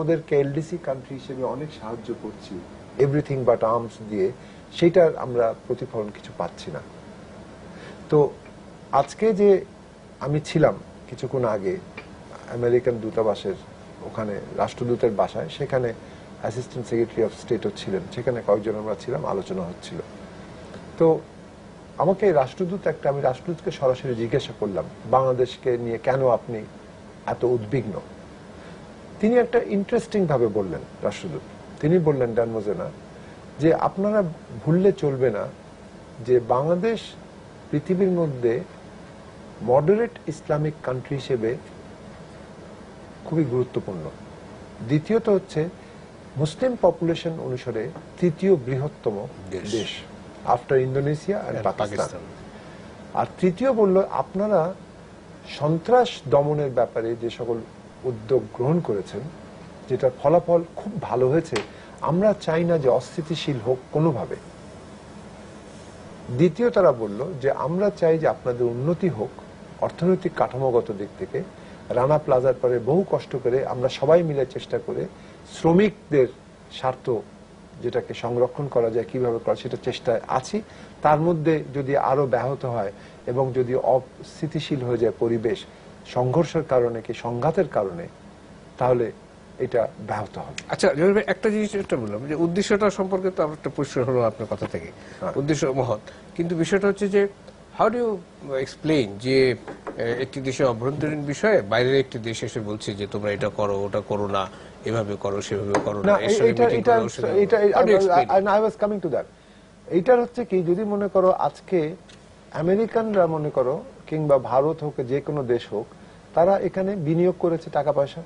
ওদেরকে LDC country হিসেবে অনেক সাহায্য করছি এভরিথিং বাট আর্মস দিয়ে, সেটার আমরা প্রতিফলন কিছু পাচ্ছি না। তো আজকে যে আমি ছিলাম কিছুক্ষণ আগে আমেরিকান দূতাবাসের ওখানে রাষ্ট্রদূতের বাসায়, সেখানে অ্যাসিস্ট্যান্ট সেক্রেটারি অফ স্টেটও ছিলেন, সেখানে কয়েকজন আমরা ছিলাম, আলোচনা হচ্ছিল। তো আমাকে আমি রাষ্ট্রদূতকে সরাসরি জিজ্ঞাসা করলাম বাংলাদেশকে নিয়ে কেন আপনি এত উদ্বিগ্ন। তিনি একটা ইন্টারেস্টিং ভাবে বললেন রাষ্ট্রদূত, তিনি বললেন ডান মোজেনা যে আপনারা ভুললে চলবে না যে বাংলাদেশ পৃথিবীর মধ্যে মডারেট ইসলামিক কান্ট্রি হিসেবে খুবই গুরুত্বপূর্ণ। দ্বিতীয়ত হচ্ছে মুসলিম পপুলেশন অনুসারে তৃতীয় বৃহত্তম দেশ আফটার ইন্দোনেশিয়া আর পাকিস্তান। আর তৃতীয় বলল আপনারা সন্ত্রাস দমনের ব্যাপারে যে সকল উদ্যোগ গ্রহণ করেছেন, যেটার ফলাফল খুব ভালো হয়েছে, আমরা চাই না যে অস্থিতিশীল হোক কোনোভাবে। দ্বিতীয় তারা বলল যে আমরা চাই যে আপনাদের উন্নতি হোক অর্থনৈতিক কাঠামোগত দিক থেকে। রানা প্লাজার পরে বহু কষ্ট করে আমরা সবাই মিলে চেষ্টা করে শ্রমিকদের স্বার্থ যেটাকে সংরক্ষণ করা যায় কিভাবে করা সেটা চেষ্টায় আছি। তার মধ্যে যদি আরো ব্যাহত হয় এবং যদি অস্থিতিশীল হয়ে যায় পরিবেশ সংঘর্ষের কারণে কি সংঘাতের কারণে, তাহলে এটা ব্যাহত হবে। আচ্ছা, একটা জিনিস যেটা বললাম যে উদ্দেশ্যটা সম্পর্কে তো আমার একটা প্রশ্ন হলো আপনার কথা থেকে, উদ্দেশ্য মহৎ, কিন্তু বিষয়টা হচ্ছে যে হাউ ডু ইউ এক্সপ্লেইন যে একটি দেশের অভ্যন্তরীণ বিষয়ে বাইরের একটি দেশ এসে বলছে যে তোমরা এটা করো ওটা করো না, এভাবে করো সেভাবে করো না। এইটার হচ্ছে কি, যদি মনে করো আজকে আমেরিকানরা মনে করো কিংবা ভারত হোক যে কোনো দেশ হোক, তারা এখানে বিনিয়োগ করেছে টাকা পয়সা,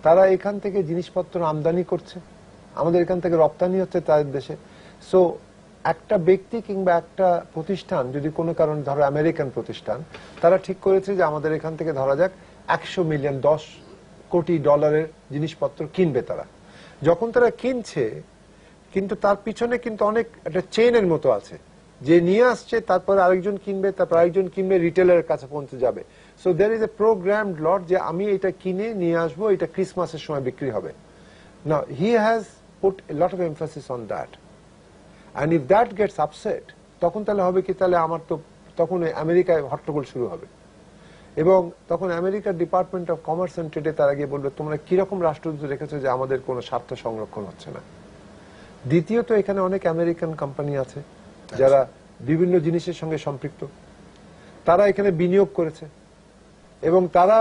তারা এখান থেকে জিনিসপত্র আমদানি করছে, আমাদের এখান থেকে রপ্তানি হচ্ছে তাদের দেশে। সো একটা ব্যক্তি কিংবা একটা প্রতিষ্ঠান যদি কোনো কারণে, ধরো আমেরিকান প্রতিষ্ঠান, তারা ঠিক করেছে যে আমাদের এখান থেকে ধরা যাক 100 মিলিয়ন 10 কোটি ডলারের জিনিসপত্র কিনবে। তারা যখন তারা কিনছে, কিন্তু তার পিছনে কিন্তু অনেক একটা চেইনের মতো আছে, যে নিয়ে আসছে তারপরে আরেকজন কিনবে, তারপর আরেকজন কিনবে, রিটেলারের কাছে পৌঁছে যাবে। So there is a programmed lot যে আমি এটা কিনে নিয়ে আসবো, এটা ক্রিসমাসের সময় বিক্রি হবে। Now he has put a lot of emphasis on that, and if that gets upset, তখন তাহলে হবে কি, তাহলে আমার তো তখন আমেরিকায় হট্টগোল শুরু হবে। এবং তখন আমেরিকার ডিপার্টমেন্ট অফ কমার্স এন্ড ট্রেডে তারা গিয়ে বলবে তোমরা কিরকম রাষ্ট্রদূত রেখেছো যে আমাদের কোনো স্বার্থ সংরক্ষণ হচ্ছে না। দ্বিতীয়ত এখানে অনেক আমেরিকান কোম্পানি আছে যারা বিভিন্ন জিনিসের সঙ্গে সম্পৃক্ত, তারা এখানে বিনিয়োগ করেছে এবং তারা